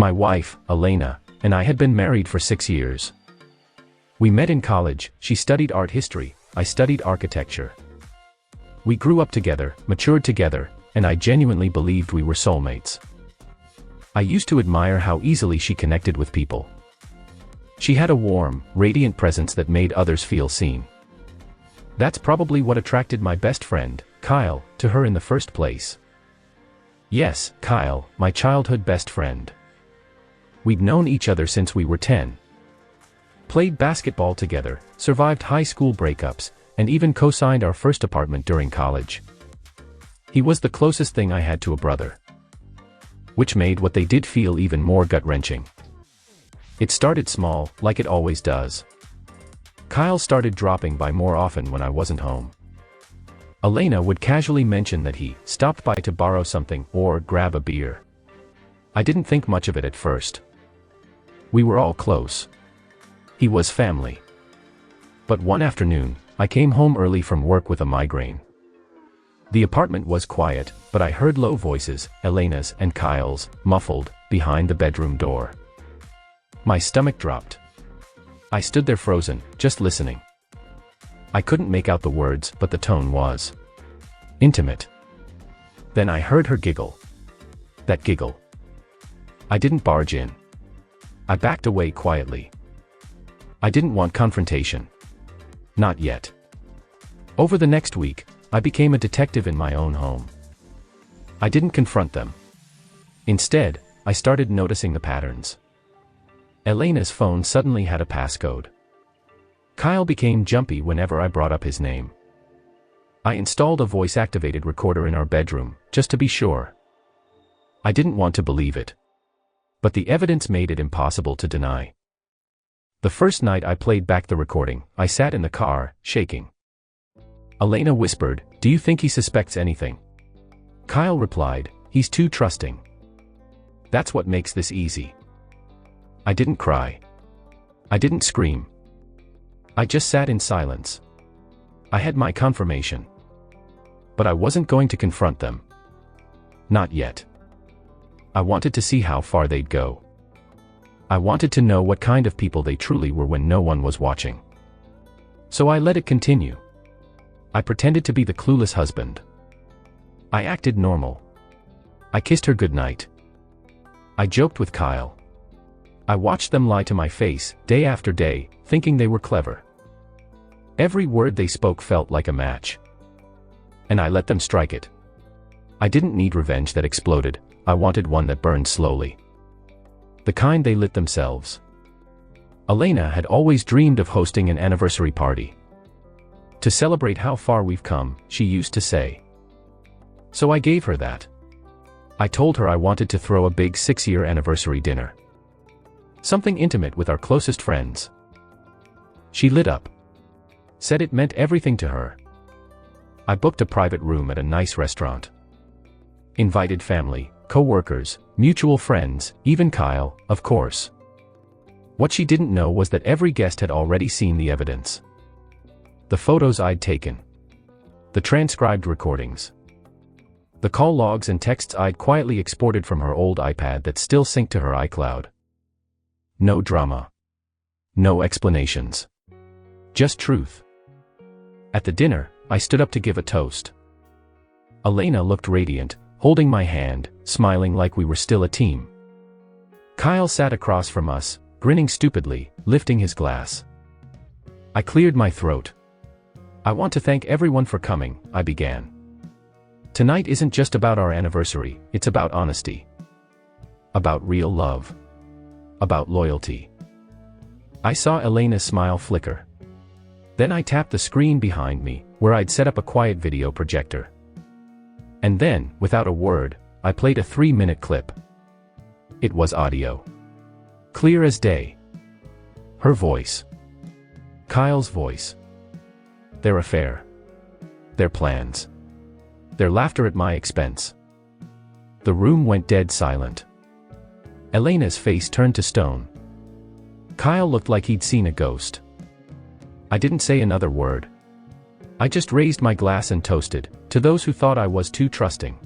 My wife, Elena, and I had been married for 6 years. We met in college. She studied art history, I studied architecture. We grew up together, matured together, and I genuinely believed we were soulmates. I used to admire how easily she connected with people. She had a warm, radiant presence that made others feel seen. That's probably what attracted my best friend, Kyle, to her in the first place. Yes, Kyle, my childhood best friend. We'd known each other since we were 10. Played basketball together, survived high school breakups, and even co-signed our first apartment during college. He was the closest thing I had to a brother. Which made what they did feel even more gut-wrenching. It started small, like it always does. Kyle started dropping by more often when I wasn't home. Elena would casually mention that he stopped by to borrow something or grab a beer. I didn't think much of it at first. We were all close. He was family. But one afternoon, I came home early from work with a migraine. The apartment was quiet, but I heard low voices, Elena's and Kyle's, muffled, behind the bedroom door. My stomach dropped. I stood there frozen, just listening. I couldn't make out the words, but the tone was intimate. Then I heard her giggle. That giggle. I didn't barge in. I backed away quietly. I didn't want confrontation. Not yet. Over the next week, I became a detective in my own home. I didn't confront them. Instead, I started noticing the patterns. Elena's phone suddenly had a passcode. Kyle became jumpy whenever I brought up his name. I installed a voice-activated recorder in our bedroom, just to be sure. I didn't want to believe it. But the evidence made it impossible to deny. The first night I played back the recording, I sat in the car, shaking. Elena whispered, "Do you think he suspects anything?" Kyle replied, "He's too trusting." That's what makes this easy. I didn't cry. I didn't scream. I just sat in silence. I had my confirmation. But I wasn't going to confront them. Not yet. I wanted to see how far they'd go. I wanted to know what kind of people they truly were when no one was watching. So I let it continue. I pretended to be the clueless husband. I acted normal. I kissed her goodnight. I joked with Kyle. I watched them lie to my face, day after day, thinking they were clever. Every word they spoke felt like a match. And I let them strike it. I didn't need revenge that exploded, I wanted one that burned slowly. The kind they lit themselves. Elena had always dreamed of hosting an anniversary party. To celebrate how far we've come, she used to say. So I gave her that. I told her I wanted to throw a big 6-year anniversary dinner. Something intimate with our closest friends. She lit up. Said it meant everything to her. I booked a private room at a nice restaurant. Invited family, co-workers, mutual friends, even Kyle, of course. What she didn't know was that every guest had already seen the evidence. The photos I'd taken. The transcribed recordings. The call logs and texts I'd quietly exported from her old iPad that still synced to her iCloud. No drama. No explanations. Just truth. At the dinner, I stood up to give a toast. Elena looked radiant, holding my hand, smiling like we were still a team. Kyle sat across from us, grinning stupidly, lifting his glass. I cleared my throat. I want to thank everyone for coming, I began. Tonight isn't just about our anniversary, it's about honesty. About real love. About loyalty. I saw Elena's smile flicker. Then I tapped the screen behind me, where I'd set up a quiet video projector. And then, without a word, I played a 3-minute clip. It was audio. Clear as day. Her voice. Kyle's voice. Their affair. Their plans. Their laughter at my expense. The room went dead silent. Elena's face turned to stone. Kyle looked like he'd seen a ghost. I didn't say another word. I just raised my glass and toasted, to those who thought I was too trusting.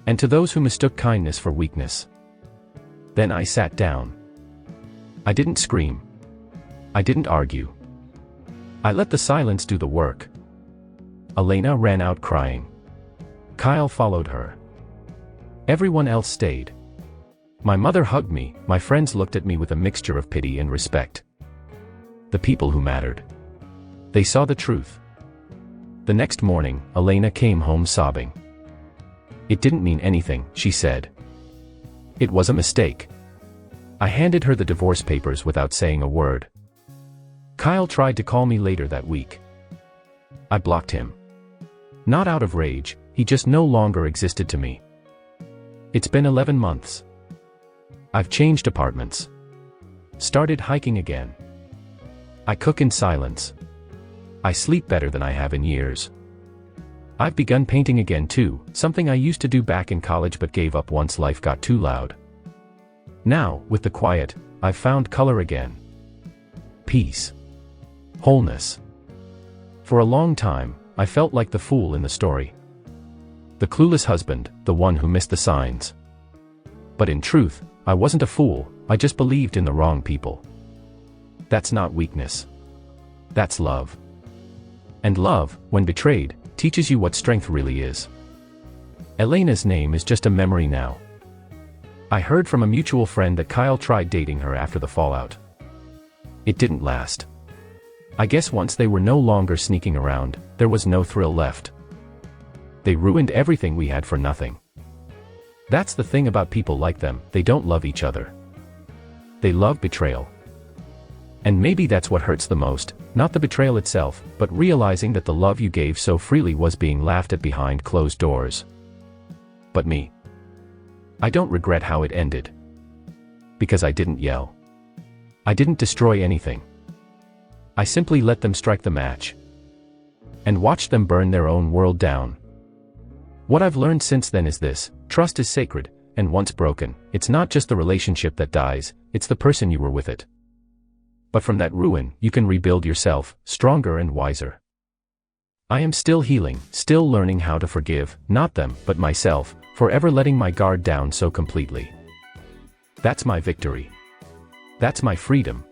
And to those who mistook kindness for weakness. Then I sat down. I didn't scream. I didn't argue. I let the silence do the work. Elena ran out crying. Kyle followed her. Everyone else stayed. My mother hugged me, my friends looked at me with a mixture of pity and respect. The people who mattered. They saw the truth. The next morning, Elena came home sobbing. It didn't mean anything, she said. It was a mistake. I handed her the divorce papers without saying a word. Kyle tried to call me later that week. I blocked him. Not out of rage, he just no longer existed to me. It's been 11 months. I've changed apartments. Started hiking again. I cook in silence. I sleep better than I have in years. I've begun painting again too, something I used to do back in college but gave up once life got too loud. Now, with the quiet, I've found color again. Peace. Wholeness. For a long time, I felt like the fool in the story. The clueless husband, the one who missed the signs. But in truth, I wasn't a fool, I just believed in the wrong people. That's not weakness. That's love. And love, when betrayed, teaches you what strength really is. Elena's name is just a memory now. I heard from a mutual friend that Kyle tried dating her after the fallout. It didn't last. I guess once they were no longer sneaking around, there was no thrill left. They ruined everything we had for nothing. That's the thing about people like them, they don't love each other. They love betrayal. And maybe that's what hurts the most, not the betrayal itself, but realizing that the love you gave so freely was being laughed at behind closed doors. But me. I don't regret how it ended. Because I didn't yell. I didn't destroy anything. I simply let them strike the match. And watched them burn their own world down. What I've learned since then is this: trust is sacred, and once broken, it's not just the relationship that dies, it's the person you were with it. But from that ruin, you can rebuild yourself, stronger and wiser. I am still healing, still learning how to forgive, not them, but myself, for ever letting my guard down so completely. That's my victory. That's my freedom.